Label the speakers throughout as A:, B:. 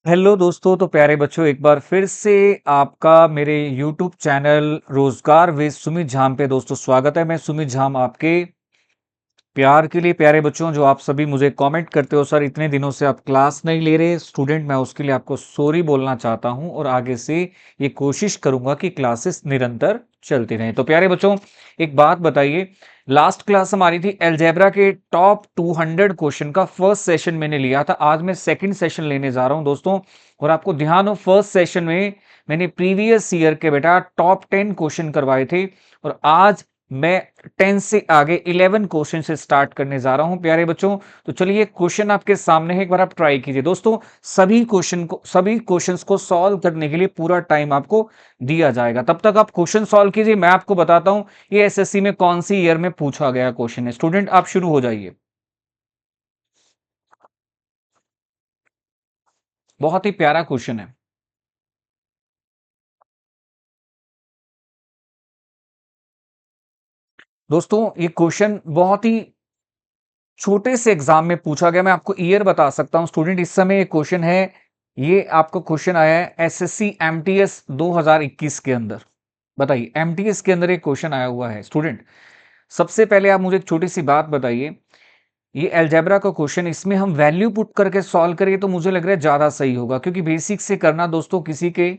A: Hello दोस्तों, तो प्यारे बच्चों, एक बार फिर से आपका मेरे यूट्यूब चैनल रोजगार विद सुमित झाम पे दोस्तों स्वागत है। मैं सुमित झाम आपके प्यार के लिए। प्यारे बच्चों, जो आप सभी मुझे कमेंट करते हो, सर इतने दिनों से आप क्लास नहीं ले रहे स्टूडेंट, मैं उसके लिए आपको सॉरी बोलना चाहता हूं और आगे से ये कोशिश करूंगा कि क्लासेस निरंतर चलती रहें। तो प्यारे बच्चों, एक बात बताइए, लास्ट क्लास हमारी थी अलजेब्रा के टॉप 200 क्वेश्चन का फर्स्ट सेशन मैंने लिया था। आज मैं सेकंड सेशन लेने जा रहा हूं दोस्तों। और आपको ध्यान हो, फर्स्ट सेशन में मैंने प्रीवियस ईयर के बेटा टॉप 10 क्वेश्चन करवाए थे और आज मैं 10 से आगे 11 क्वेश्चन से स्टार्ट करने जा रहा हूं प्यारे बच्चों। तो चलिए, क्वेश्चन आपके सामने है, एक बार आप ट्राई कीजिए दोस्तों। सभी क्वेश्चंस को सॉल्व करने के लिए पूरा टाइम आपको दिया जाएगा। तब तक आप क्वेश्चन सॉल्व कीजिए, मैं आपको बताता हूं ये एसएससी में कौन सी ईयर में पूछा गया क्वेश्चन है। स्टूडेंट आप शुरू हो जाइए। बहुत ही प्यारा क्वेश्चन है दोस्तों। ये क्वेश्चन बहुत ही छोटे से एग्जाम में पूछा गया। मैं आपको ईयर बता सकता हूं स्टूडेंट। इस समय ये क्वेश्चन है, ये आपको क्वेश्चन आया है एसएससी एमटीएस 2021 के अंदर। बताइए, एमटीएस के अंदर एक क्वेश्चन आया हुआ है स्टूडेंट। सबसे पहले आप मुझे एक छोटी सी बात बताइए, ये अलजेब्रा का क्वेश्चन, इसमें हम वैल्यू पुट करके सॉल्व करें तो मुझे लग रहा है ज्यादा सही होगा, क्योंकि बेसिक से करना दोस्तों किसी के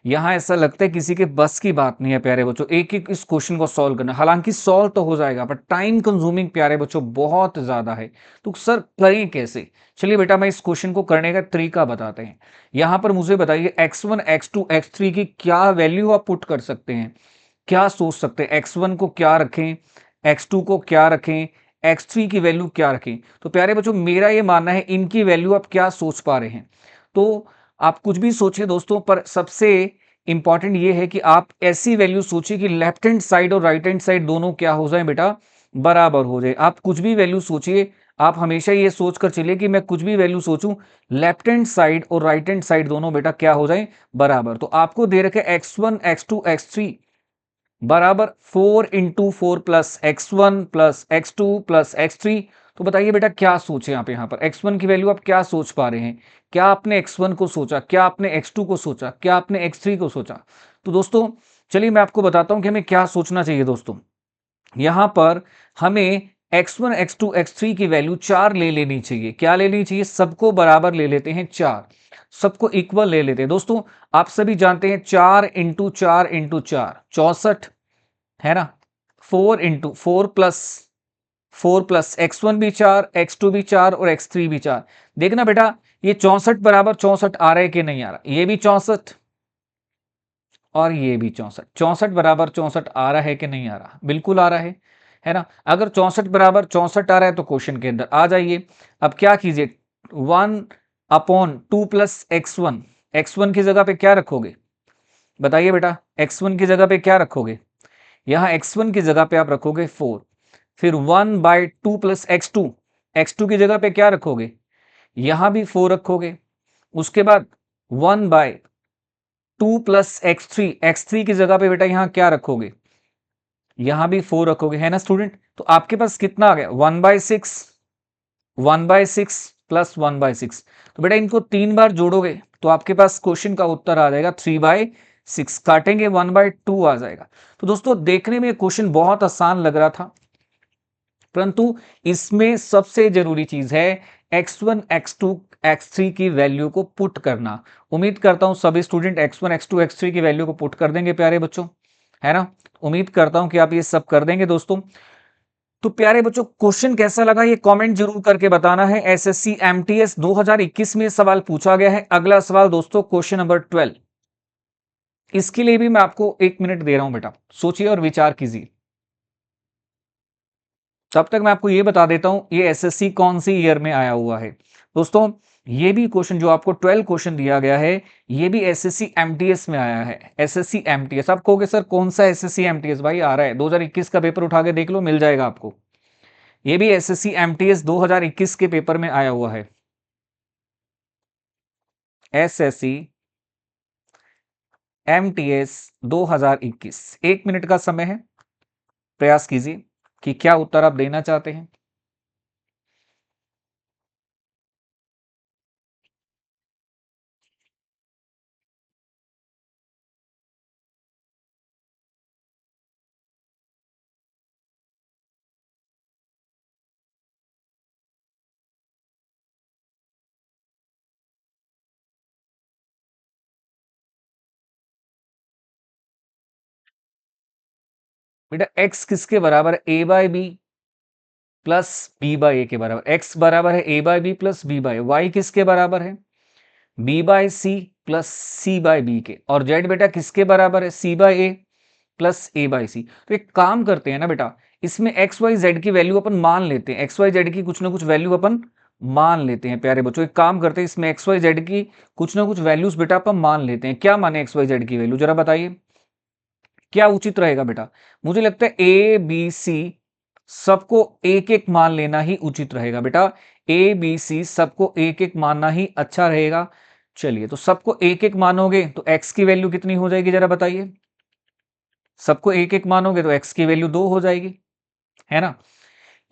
A: यहाँ ऐसा लगता है किसी के बस की बात नहीं है प्यारे बच्चों, एक एक इस क्वेश्चन को सॉल्व करना। हालांकि सॉल्व तो हो जाएगा, पर टाइम कंज्यूमिंग प्यारे बच्चों बहुत ज्यादा है। तो सर करें कैसे? चलिए बेटा, मैं इस क्वेश्चन को करने का तरीका बताते हैं। यहां पर मुझे बताइए, x1 x2 x3 की क्या वैल्यू आप पुट कर सकते हैं, क्या सोच सकते हैं? x1 को क्या रखें, x2 को क्या रखें, x3 की वैल्यू क्या रखें? तो प्यारे बच्चों, मेरा ये मानना है, इनकी वैल्यू आप क्या सोच पा रहे हैं? तो आप कुछ भी सोचिए दोस्तों, पर सबसे इंपॉर्टेंट ये है कि आप ऐसी वैल्यू सोचिए कि लेफ्ट हैंड साइड और राइट हैंड साइड दोनों क्या हो जाए बेटा, बराबर हो जाए। आप कुछ भी वैल्यू सोचिए, आप हमेशा ये सोचकर चलिए कि मैं कुछ भी वैल्यू सोचूं, लेफ्ट हैंड साइड और राइट हैंड साइड दोनों बेटा क्या हो जाए, बराबर। तो आपको दे रखे x1 x2 x3 बराबर 4 × 4 plus x1 plus x2 plus x3। तो बताइए बेटा, क्या सोचे आप यहाँ पर? x1 की वैल्यू आप क्या सोच पा रहे हैं? क्या आपने x1 को सोचा, क्या आपने x2 को सोचा, क्या आपने x3 को सोचा? तो दोस्तों चलिए, मैं आपको बताता हूं कि हमें क्या सोचना चाहिए दोस्तों। यहां पर हमें x1 x2 x3 की वैल्यू 4 ले लेनी चाहिए। क्या ले लेनी चाहिए? सबको बराबर ले लेते हैं 4, सबको इक्वल ले लेते हैं दोस्तों। आप सभी जानते हैं 4 × 4 × 4 64 है ना। 4 × 4 प्लस x1 भी 4, x2 भी 4 और x3 भी 4। देखना बेटा, ये 64 बराबर 64 आ रहा है कि नहीं आ रहा? ये भी 64 और ये भी 64। 64 बराबर 64 आ रहा है कि नहीं आ रहा? बिल्कुल आ रहा है ना। अगर 64 बराबर 64 आ रहा है तो क्वेश्चन के अंदर आ जाइए। अब क्या कीजिए, 1/2 प्लस x1, x1 की जगह पे क्या रखोगे? बताइए बेटा, x1 की जगह पे क्या रखोगे? यहां x1 की जगह पे आप रखोगे 4। फिर 1/2 प्लस x2, x2 की जगह पे क्या रखोगे? यहां भी 4 रखोगे। उसके बाद 1/2 प्लस x3 की जगह पे बेटा यहां क्या रखोगे? यहां भी 4 रखोगे, है ना स्टूडेंट। तो आपके पास कितना आ गया? 1/6, 1/6 प्लस 1/6। तो बेटा इनको 3 बार जोड़ोगे तो आपके पास क्वेश्चन का उत्तर आ जाएगा 3/6। काटेंगे 1/2 आ जाएगा। तो दोस्तों देखने में क्वेश्चन बहुत आसान लग रहा था, परंतु इसमें सबसे जरूरी चीज है x1 x2 x3 की वैल्यू को पुट करना। उम्मीद करता हूं सभी स्टूडेंट x1 x2 x3 की वैल्यू को पुट कर देंगे प्यारे बच्चों, है ना। उम्मीद करता हूं कि आप ये सब कर देंगे दोस्तों। तो प्यारे बच्चों, क्वेश्चन कैसा लगा ये कमेंट जरूर करके बताना है। एसएससी एमटीएस 2021 में सवाल पूछा गया है। अगला सवाल दोस्तों, क्वेश्चन नंबर 12। इसके लिए भी मैं आपको 1 मिनट दे रहा हूं बेटा, सोचिए और विचार कीजिए। तब तक मैं आपको ये बता देता हूं ये एसएससी कौन सी ईयर में आया हुआ है दोस्तों। ये भी क्वेश्चन जो आपको 12 क्वेश्चन दिया गया है, ये भी एसएससी एमटीएस में आया है। एसएससी एमटीएस, आप कहोगे सर कौन सा एसएससी एमटीएस भाई आ रहा है? 2021 का पेपर उठा के देख लो, मिल जाएगा आपको। ये भी एसएससी एमटीएस 2021 के पेपर में आया हुआ है। SSC MTS 2021। 1 मिनट का समय है, प्रयास कीजिए कि क्या उत्तर आप देना चाहते हैं। बेटा x किसके बराबर है, a by B plus b by A के बराबर। x बराबर है a by B plus b by, y किसके बराबर है, b by C plus c by B के, और z बेटा किसके बराबर है, c by A plus a by C. तो एक काम करते हैं ना बेटा, इसमें एक्स वाई जेड की वैल्यू अपन मान लेते हैं, एक्स वाई जेड की कुछ ना कुछ वैल्यू अपन मान लेते हैं प्यारे बच्चों। एक काम करते हैं, इसमें एक्स वाई जेड की कुछ ना कुछ वैल्यूज बेटा अपन मान लेते हैं। क्या माने एक्स वाई जेड की वैल्यू, जरा बताइए क्या उचित रहेगा बेटा। मुझे लगता है ए बी सी सबको एक एक मान लेना ही उचित रहेगा बेटा। ए बी सी सबको एक एक मानना ही अच्छा रहेगा। चलिए, तो सबको एक एक मानोगे तो एक्स की वैल्यू कितनी हो जाएगी, जरा बताइए। सबको एक एक मानोगे तो एक्स की वैल्यू 2 हो जाएगी, है ना।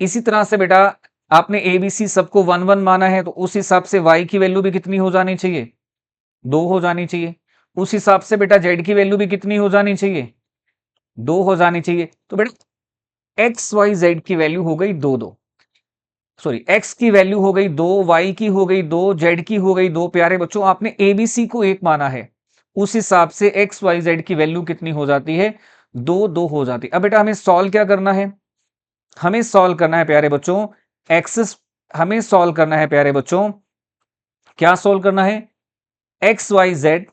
A: इसी तरह से बेटा आपने एबीसी सबको 1 1 माना है, तो उस हिसाब से वाई की वैल्यू भी कितनी हो जानी चाहिए, 2 हो जानी चाहिए। उस हिसाब से बेटा जेड की वैल्यू भी कितनी हो जानी चाहिए, 2 हो जानी चाहिए। तो बेटा एक्स वाई जेड की वैल्यू हो गई 2 2, सॉरी एक्स की वैल्यू हो गई 2, वाई की हो गई 2, जेड की हो गई 2। प्यारे बच्चों आपने एबीसी को 1 माना है, उस हिसाब से एक्स वाई जेड की वैल्यू कितनी हो जाती है, 2 2 हो जाती है। अब बेटा हमें सॉल्व क्या करना है, हमें सॉल्व करना है प्यारे बच्चों एक्सेस, हमें सॉल्व करना है प्यारे बच्चों, क्या सॉल्व करना है, X Y Z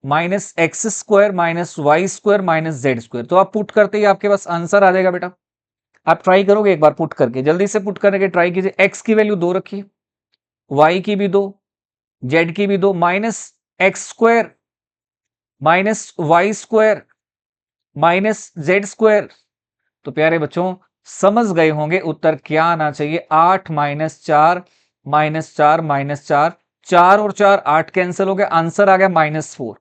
A: minus X square minus Y square minus Z square. तो आप पुट करते ही आपके पास आंसर आ जाएगा बेटा। आप ट्राई करोगे एक बार पुट करके, जल्दी से पुट करके ट्राई कीजिए। एक्स की वैल्यू 2 रखिए, वाई की भी 2, जेड की भी 2, minus X square minus Y square minus Z square. तो प्यारे बच्चों समझ गए होंगे उत्तर क्या आना चाहिए, 8 माइनस 4 माइनस 4 माइनस 4, 4 और 4 8 कैंसिल हो गया, आंसर आ गया -4।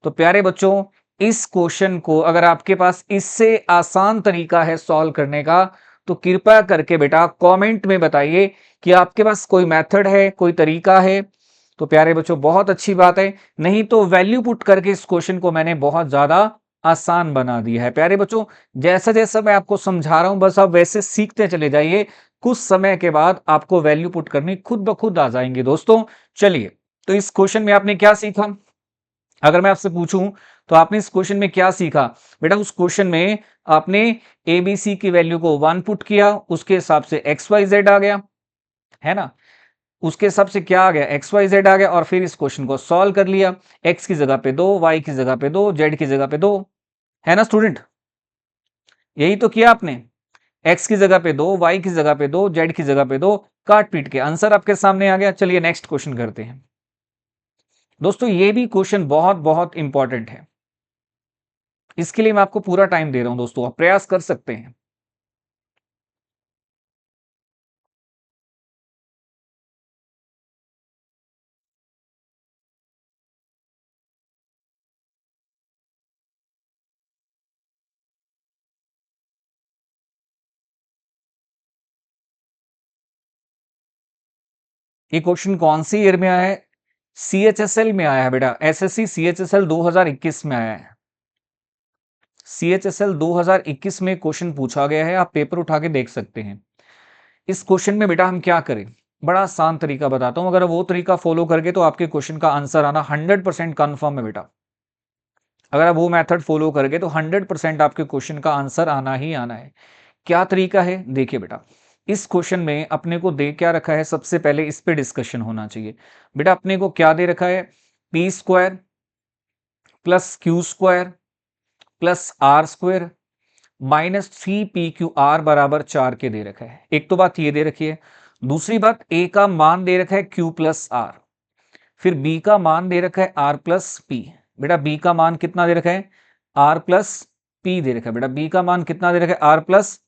A: तो प्यारे बच्चों इस क्वेश्चन को अगर आपके पास इससे आसान तरीका है सॉल्व करने का, तो कृपया करके बेटा कमेंट में बताइए कि आपके पास कोई मेथड है, कोई तरीका है। तो प्यारे बच्चों बहुत अच्छी बात है, नहीं तो वैल्यू पुट करके इस क्वेश्चन को मैंने बहुत ज्यादा आसान बना दिया है। प्यारे बच्चों जैसा जैसा मैं आपको समझा रहा हूं बस आप वैसे सीखते चले जाइए, कुछ समय के बाद आपको वैल्यू पुट करनी खुद ब खुद आ जाएंगे दोस्तों। चलिए, तो इस क्वेश्चन में आपने क्या सीखा, अगर मैं आपसे पूछूं तो आपने इस क्वेश्चन में क्या सीखा बेटा। उस क्वेश्चन में आपने एबीसी की वैल्यू को 1 पुट किया, उसके हिसाब से एक्स वाई जेड आ गया, है ना। उसके हिसाब से क्या आ गया, एक्स वाई जेड आ गया, और फिर इस क्वेश्चन को सॉल्व कर लिया। एक्स की जगह पे 2, वाई की जगह पे 2, जेड की जगह पे 2, है ना स्टूडेंट, यही तो किया आपने। एक्स की जगह पे 2, वाई की जगह पे 2, जेड की जगह पे 2, काट पीट के आंसर आपके सामने आ गया। चलिए नेक्स्ट क्वेश्चन करते हैं दोस्तों, ये भी क्वेश्चन बहुत बहुत इंपॉर्टेंट है, इसके लिए मैं आपको पूरा टाइम दे रहा हूं दोस्तों, आप प्रयास कर सकते हैं। ये क्वेश्चन कौन सी ईयर में आया है, सीएचएसएल में आया है बेटा, एसएससी सीएचएसएल 2021 में आया है। सीएचएसएल 2021 में क्वेश्चन पूछा गया है, आप पेपर उठा के देख सकते हैं। इस क्वेश्चन में बेटा हम क्या करें, बड़ा आसान तरीका बताता हूं, अगर वो तरीका फॉलो करके तो आपके क्वेश्चन का आंसर आना 100% कन्फर्म है बेटा। अगर आप वो मेथड फॉलो करोगे तो 100% आपके क्वेश्चन का आंसर आना ही आना है। क्या तरीका है देखिए बेटा, इस क्वेश्चन में अपने को दे क्या रखा है, सबसे पहले इस पे डिस्कशन होना चाहिए। बेटा अपने को क्या दे रखा है, P square plus Q square plus R square minus 3 PQR बराबर 4 के दे रखा है। एक तो बात ये दे रखी है, दूसरी बात ए का मान दे रखा है Q प्लस आर, फिर बी का मान दे रखा है R प्लस पी। बेटा बी का मान कितना दे रखा है, R प्लस पी दे रखा है। बेटा बी का मान कितना दे रखा है, R प्लस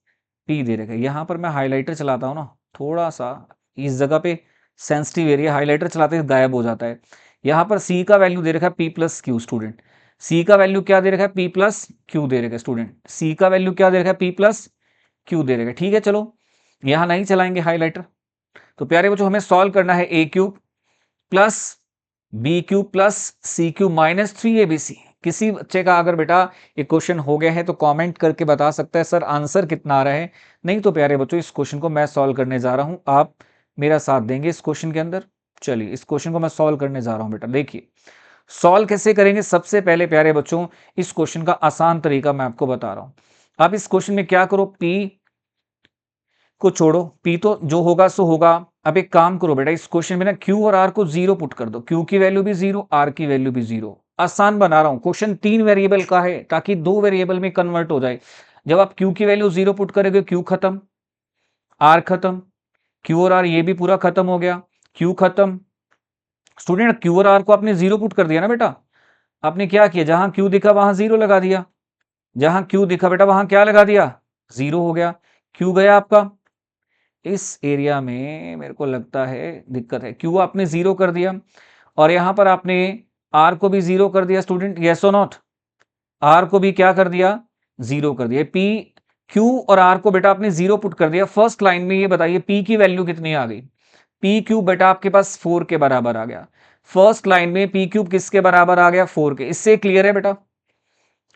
A: पी दे रखा है। यहां पर मैं हाईलाइटर चलाता हूं ना, थोड़ा सा इस जगह पे सेंसिटिव एरिया, हाईलाइटर चलाते ही गायब हो जाता है। यहां पर सी का वैल्यू दे रखा है P प्लस क्यू स्टूडेंट, सी का वैल्यू क्या दे रखा है, P प्लस क्यू दे रखा है स्टूडेंट, सी का वैल्यू क्या दे रखा है, P प्लस क्यू दे रखा है। ठीक है चलो, यहां नहीं चलाएंगे हाईलाइटर। तो प्यारे बच्चों हमें सॉल्व करना है A cube plus B Q plus C cube minus 3 ABC। किसी बच्चे का अगर बेटा ये क्वेश्चन हो गया है तो कमेंट करके बता सकता है सर आंसर कितना आ रहा है। नहीं तो प्यारे बच्चों इस क्वेश्चन को मैं सॉल्व करने जा रहा हूं, आप मेरा साथ देंगे इस क्वेश्चन के अंदर। चलिए इस क्वेश्चन को मैं सॉल्व करने जा रहा हूं बेटा। देखिए सॉल्व कैसे करेंगे? सबसे पहले प्यारे बच्चों इस क्वेश्चन का आसान तरीका मैं आपको बता रहा हूं। आप इस क्वेश्चन में क्या करो, पी को छोड़ो, पी तो जो होगा सो होगा। अब एक काम करो बेटा, इस क्वेश्चन में ना क्यू और आर को जीरो पुट कर दो। क्यू की वैल्यू भी जीरो, आर की वैल्यू भी जीरो। आसान बना रहा हूं, क्वेश्चन 3 वेरिएबल का है ताकि 2 वेरिएबल में कन्वर्ट हो जाए। जब आप क्यू की वैल्यू जीरो पुट करोगे, क्यू खत्म, आर खत्म, क्यू और आर ये भी पूरा खत्म हो गया, क्यू खत्म। स्टूडेंट क्यू और आर को आपने जीरो पुट कर दिया ना बेटा। आपने क्या किया, जहां क्यू दिखा वहां जीरो लगा दिया, जहां क्यू दिखा बेटा वहां क्या लगा दिया, जीरो हो गया। क्यू गया आपका, इस एरिया में मेरे को लगता है दिक्कत है। क्यू आपने जीरो कर दिया और यहां पर आपने आर को भी जीरो कर दिया। स्टूडेंट यस और नॉट, आर को भी क्या कर दिया, जीरो कर दिया। पी, क्यू और आर को बेटा आपने जीरो पुट कर दिया। फर्स्ट लाइन में ये बताइए पी की वैल्यू कितनी आ गई? पी क्यूब बेटा आपके पास 4 के बराबर आ गया। फर्स्ट लाइन में पी क्यूब किसके बराबर आ गया, 4 के। इससे क्लियर है बेटा,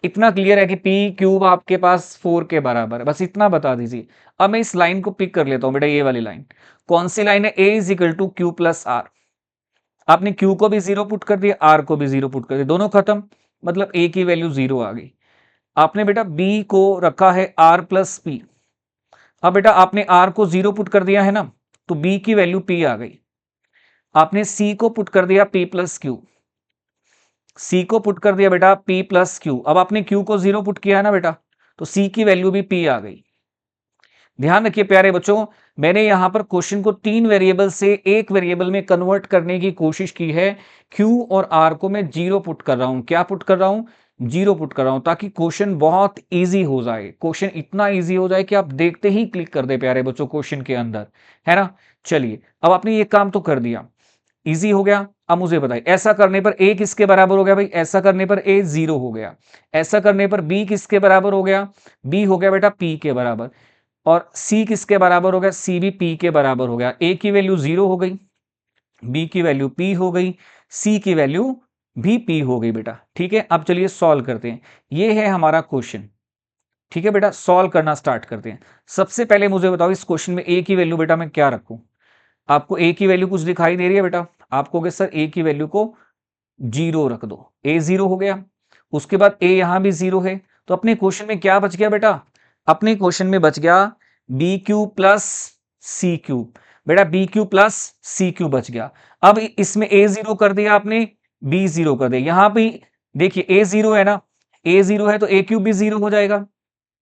A: इतना क्लियर है कि पी क्यूब आपके पास 4 के बराबर है, बस इतना बता दीजिए। अब मैं इस लाइन को पिक कर लेता हूं बेटा, ये वाली लाइन कौन सी लाइन है, A is equal to Q plus R. आपने क्यू को भी जीरो पुट कर दिया, आर को भी जीरो पुट कर दिया, दोनों खत्म, मतलब ए की वैल्यू जीरो आ गई। आपने बेटा बी को रखा है आर प्लस पी। अब बेटा आपने आर को जीरो पुट कर दिया है ना, तो बी की वैल्यू पी आ गई। आपने सी को पुट कर दिया पी प्लस क्यू, सी को पुट कर दिया बेटा पी प्लस क्यू। अब आपने क्यू को जीरो पुट किया है ना बेटा, तो सी की वैल्यू भी पी आ गई। ध्यान रखिए प्यारे बच्चों, मैंने यहां पर क्वेश्चन को 3 वेरिएबल से एक वेरिएबल में कन्वर्ट करने की कोशिश की है। क्यू और आर को मैं जीरो पुट कर रहा हूं। क्या पुट कर रहा हूं, जीरो पुट कर रहा हूं, ताकि क्वेश्चन बहुत इजी हो जाए। क्वेश्चन इतना इजी हो जाए कि आप देखते ही क्लिक कर दे प्यारे बच्चों क्वेश्चन के अंदर, है ना। चलिए अब आपने ये काम तो कर दिया, इजी हो गया। अब मुझे बताइए ऐसा करने पर ए किसके बराबर हो गया भाई, ऐसा करने पर ए जीरो हो गया। ऐसा करने पर बी किसके बराबर हो गया, बी हो गया बेटा पी के बराबर। और सी किसके बराबर हो गया, सी भी पी के बराबर हो गया। ए की वैल्यू जीरो हो गई, बी की वैल्यू पी हो गई, सी की वैल्यू भी पी हो गई बेटा। ठीक है, अब चलिए सॉल्व करते हैं। ये है हमारा क्वेश्चन। ठीक है बेटा, सॉल्व करना स्टार्ट करते हैं। सबसे पहले मुझे बताओ इस क्वेश्चन में ए की वैल्यू बेटा मैं क्या रखूं। आपको ए की वैल्यू कुछ दिखाई दे रही है बेटा, आप कहोगे सर ए की वैल्यू को जीरो रख दो। ए जीरो हो गया, उसके बाद ए यहां भी जीरो है, तो अपने क्वेश्चन में क्या बच गया बेटा, अपने क्वेश्चन में बच गया B Q plus C cube. बेटा B Q plus C cube बच गया। अब इसमें ए जीरो कर दिया आपने, बी जीरो कर दिया। यहां भी देखिए ए जीरो है ना, ए जीरो है तो ए क्यूब भी जीरो हो जाएगा।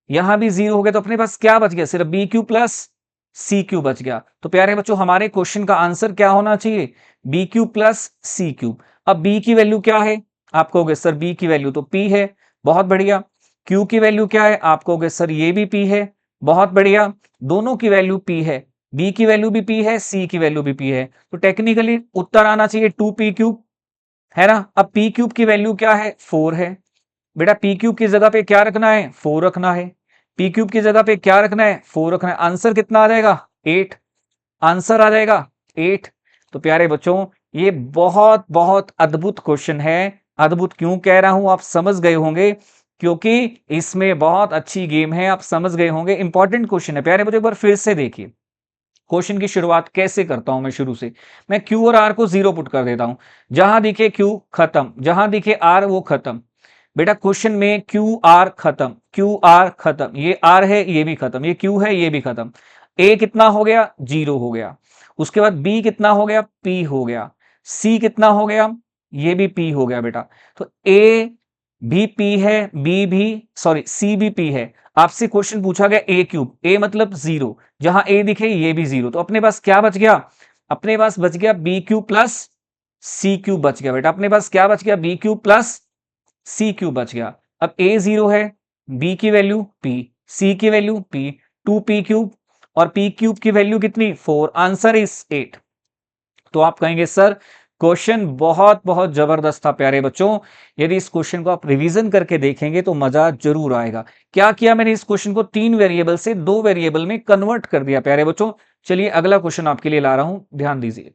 A: यहां भी जीरो हो गया, तो अपने पास क्या बच गया, सिर्फ B Q plus C Q बच गया। तो प्यारे बच्चों हमारे क्वेश्चन का आंसर क्या होना चाहिए, B Q plus C cube. अब बी की वैल्यू क्या है, आप कहोगे सर बी की वैल्यू तो पी है, बहुत बढ़िया। क्यू की वैल्यू क्या है, आप कहोगे सर ये भी पी है, बहुत बढ़िया। दोनों की वैल्यू पी है, बी की वैल्यू भी पी है, सी की वैल्यू भी पी है, तो टेक्निकली उत्तर आना चाहिए टू पी क्यूब, है ना। अब पी क्यूब की वैल्यू क्या है, 4 है। बेटा पी क्यूब की जगह पे क्या रखना है, 4 रखना है। पी क्यूब की जगह पे क्या रखना है, 4 रखना है। आंसर कितना आ जाएगा, 8। आंसर आ जाएगा 8। तो प्यारे बच्चों ये बहुत बहुत अद्भुत क्वेश्चन है। अद्भुत क्यों कह रहा हूं, आप समझ गए होंगे, क्योंकि इसमें बहुत अच्छी गेम है, आप समझ गए होंगे। इंपॉर्टेंट क्वेश्चन है प्यारे बच्चों, एक बार फिर से देखिए क्वेश्चन की शुरुआत कैसे करता हूं मैं शुरू से। मैं क्यू और आर को जीरो पुट कर देता हूं, जहां दिखे क्यू खत्म, जहां दिखे आर वो खत्म। बेटा क्वेश्चन में क्यू आर खत्म, क्यू आर खत्म, ये आर है ये भी खत्म, ये क्यू है ये भी खत्म। ए कितना हो गया, जीरो हो गया। उसके बाद बी कितना हो गया, पी हो गया। सी कितना हो गया, ये भी पी हो गया बेटा। तो ए भी पी है, बी भी, सॉरी सी भी पी है। आपसे क्वेश्चन पूछा गया ए क्यूब, ए मतलब जीरो, जहां ए दिखे ये भी जीरो, तो अपने पास क्या बच गया, अपने पास बच गया B cube plus C cube बच गया। बेटा अपने पास क्या बच गया, B cube plus C cube बच गया। अब ए जीरो है, बी की वैल्यू पी, सी की value P, two P cube, और पी क्यूब की वैल्यू कितनी, 4। Answer is 8। तो आप कहेंगे सर क्वेश्चन बहुत बहुत जबरदस्त था प्यारे बच्चों। यदि इस क्वेश्चन को आप रिवीजन करके देखेंगे तो मजा जरूर आएगा। क्या किया मैंने, इस क्वेश्चन को 3 वेरिएबल से 2 वेरिएबल में कन्वर्ट कर दिया प्यारे बच्चों। चलिए अगला क्वेश्चन आपके लिए ला रहा हूं, ध्यान दीजिए।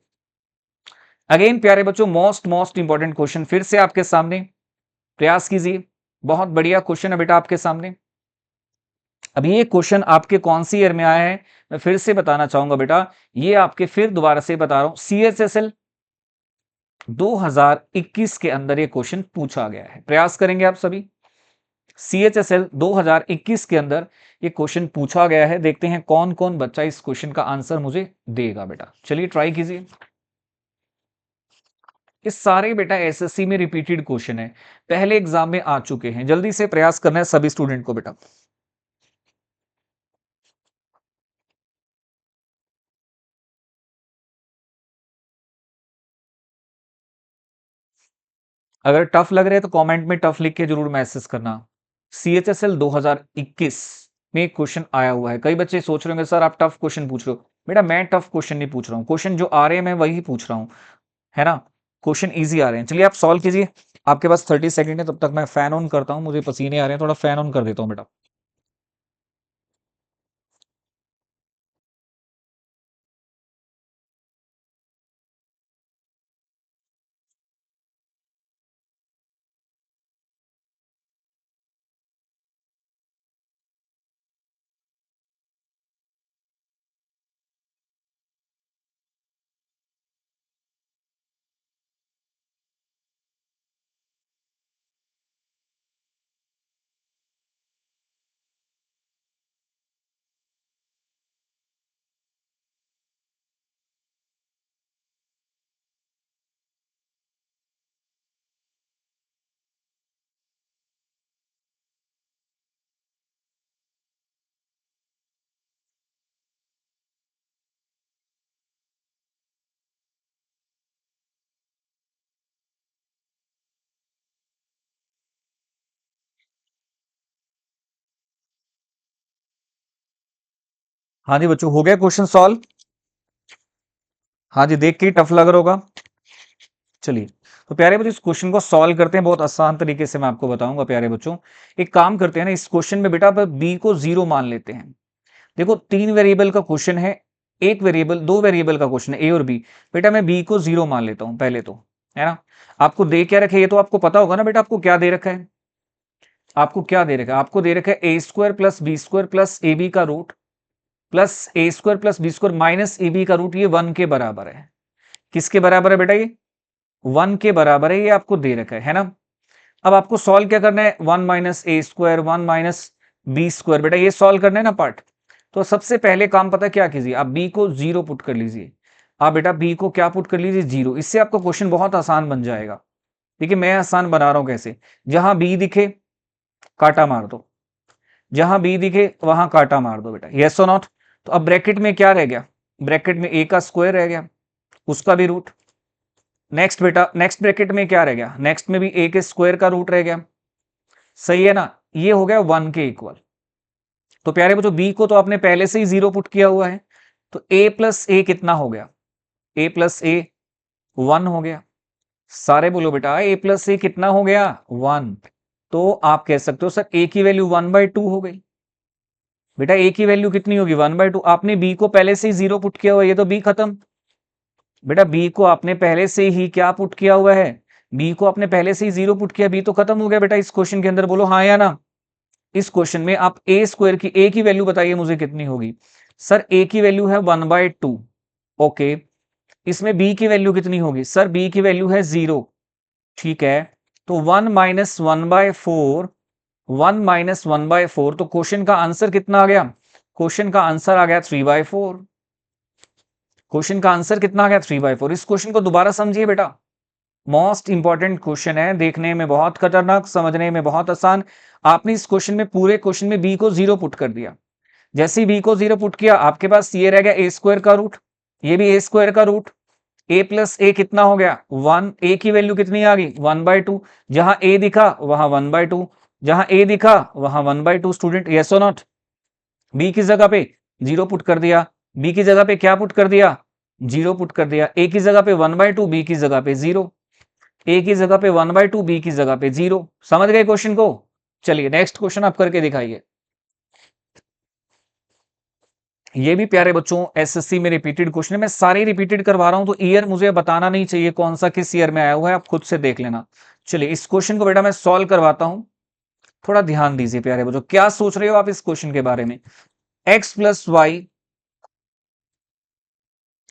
A: अगेन प्यारे बच्चों मोस्ट मोस्ट इंपॉर्टेंट क्वेश्चन फिर से आपके सामने, प्रयास कीजिए। बहुत बढ़िया क्वेश्चन है बेटा आपके सामने। अब ये क्वेश्चन आपके कौन सी ईयर में आया है, मैं फिर से बताना चाहूंगा बेटा, ये आपके फिर दोबारा से बता रहा हूं, CHSL 2021 के अंदर ये क्वेश्चन पूछा गया है। प्रयास करेंगे आप सभी। CHSL 2021 के अंदर ये क्वेश्चन पूछा गया है। देखते हैं कौन कौन बच्चा इस क्वेश्चन का आंसर मुझे देगा बेटा। चलिए ट्राई कीजिए। ये सारे बेटा एसएससी में रिपीटेड क्वेश्चन है, पहले एग्जाम में आ चुके हैं। जल्दी से प्रयास करना है सभी स्टूडेंट को बेटा। अगर टफ लग रहे हैं तो कमेंट में टफ लिख के जरूर मैसेज करना। CHSL 2021 में एक क्वेश्चन आया हुआ है। कई बच्चे सोच रहे होंगे सर आप टफ क्वेश्चन पूछ रहे हो। बेटा मैं टफ क्वेश्चन नहीं पूछ रहा हूँ, क्वेश्चन जो आ रहे हैं मैं वही पूछ रहा हूँ, है ना। क्वेश्चन इजी आ रहे हैं। चलिए आप सॉल्व कीजिए। आपके पास 30 सेकंड है, तब तक मैं फैन ऑन करता हूँ, मुझे पसीने आ रहे हैं, थोड़ा फैन ऑन कर देता हूँ बेटा। हाँ जी बच्चों, हो गया क्वेश्चन सॉल्व। हाँ जी, देख के ही टफ लग रहा होगा। चलिए तो प्यारे बच्चों इस क्वेश्चन को सॉल्व करते हैं, बहुत आसान तरीके से मैं आपको बताऊंगा। प्यारे बच्चों एक काम करते हैं ना, इस क्वेश्चन में बेटा बी को 0 मान लेते हैं। देखो 3 वेरिएबल का क्वेश्चन है, एक वेरिएबल 2 वेरिएबल का क्वेश्चन है, ए और बी। बेटा मैं बी को 0 मान लेता हूं पहले तो, है ना। आपको दे क्या रखे ये तो आपको पता होगा ना बेटा, आपको क्या दे रखा है। आपको क्या दे रखा है, आपको दे रखा है A square plus B square plus A B का root plus A square plus B square minus A B का रूट, ये 1 के बराबर है। किसके बराबर है बेटा, ये 1 के बराबर है, ये आपको दे रखा है ना। अब आपको सॉल्व क्या करना है, 1 माइनस ए स्क्वायर 1 माइनस बी स्क्वायर, बेटा ये सॉल्व करना है ना पार्ट। तो सबसे पहले काम पता क्या कीजिए, आप बी को 0 पुट कर लीजिए। आप बेटा बी को क्या पुट कर लीजिए, 0। इससे आपका क्वेश्चन बहुत आसान बन जाएगा। देखिए मैं आसान बना रहा हूं कैसे, जहां बी दिखे काटा मार दो, जहां बी दिखे वहां काटा मार दो बेटा, यस और नॉट। तो अब ब्रैकेट में क्या रह गया, ब्रैकेट में ए का स्क्वायर रह गया, उसका भी रूट। नेक्स्ट बेटा नेक्स्ट ब्रैकेट में क्या रह गया, नेक्स्ट में भी ए के स्क्वायर का रूट रह गया। सही है ना, ये हो गया 1 के इक्वल। तो प्यारे बच्चों बी को तो आपने पहले से ही 0 पुट किया हुआ है, तो ए प्लस ए कितना हो गया, ए प्लस ए 1 हो गया। सारे बोलो बेटा ए प्लस ए कितना हो गया, 1। तो आप कह सकते हो सर ए की वैल्यू 1/2 हो गई। बेटा ए की वैल्यू कितनी होगी, 1/2। आपने बी को पहले से ही 0 पुट किया हुआ है, ये तो बी खत्म। बेटा बी को आपने पहले से ही क्या पुट किया हुआ है, बी को आपने पहले से ही 0 पुट किया, बी तो खत्म हो गया बेटा इस क्वेश्चन के अंदर। बोलो हाँ या ना। इस क्वेश्चन में आप ए स्क्वायर की ए की वैल्यू बताइए मुझे कितनी होगी। सर ए की वैल्यू है 1/2। ओके, इसमें बी की वैल्यू कितनी होगी, सर बी की वैल्यू है 0। ठीक है, तो 1 - 1/4, 1 - 1/4, तो क्वेश्चन का आंसर कितना आ गया, क्वेश्चन का आंसर आ गया 3/4। क्वेश्चन का आंसर कितना आ गया, 3/4। इस क्वेश्चन को दोबारा समझिए बेटा, मोस्ट इंपॉर्टेंट क्वेश्चन है, देखने में बहुत खतरनाक, समझने में बहुत आसान। आपने इस क्वेश्चन में पूरे क्वेश्चन में बी को 0 पुट कर दिया। जैसे ही बी को 0 पुट किया आपके पास ये रह गया ए स्क्वायर का रूट, ये भी ए स्क्वायर का रूट। ए प्लस ए कितना हो गया, 1। ए की वैल्यू कितनी आ गई, 1/2। जहां ए दिखा वहां 1/2, जहां ए दिखा वहां 1/2। स्टूडेंट यस और नॉट। बी की जगह पे 0 पुट कर दिया, बी की जगह पे क्या पुट कर दिया, 0 पुट कर दिया। ए की जगह पे 1/2, बी की जगह पे 0। ए की जगह पे 1/2, बी की जगह पे 0। समझ गए क्वेश्चन को। चलिए नेक्स्ट क्वेश्चन आप करके दिखाइए। ये भी प्यारे बच्चों एसएससी में रिपीटेड क्वेश्चन है, मैं सारे रिपीटेड करवा रहा हूं, तो ईयर मुझे बताना नहीं चाहिए कौन सा किस ईयर में आया हुआ है, आप खुद से देख लेना। चलिए इस क्वेश्चन को बेटा मैं सॉल्व करवाता हूं, थोड़ा ध्यान दीजिए प्यारे बच्चों। क्या सोच रहे हो आप इस क्वेश्चन के बारे में, x plus Y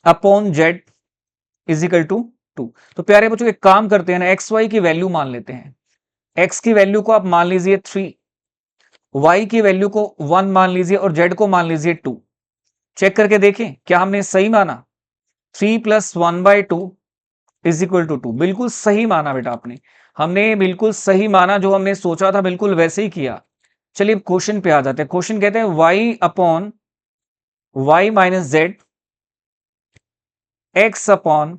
A: upon Z is equal to 2। तो प्यारे बच्चों एक काम करते हैं ना, एक्स वाई की वैल्यू मान लेते हैं। एक्स की वैल्यू को आप मान लीजिए 3, वाई की वैल्यू को 1 मान लीजिए और जेड को मान लीजिए 2। चेक करके देखें क्या हमने सही माना। 3 प्लस 1/2 इज इक्वल टू 2। बिल्कुल सही माना बेटा आपने, हमने बिल्कुल सही माना, जो हमने सोचा था बिल्कुल वैसे ही किया। चलिए अब क्वेश्चन पे आ जाते हैं। क्वेश्चन कहते हैं y upon y minus Z x upon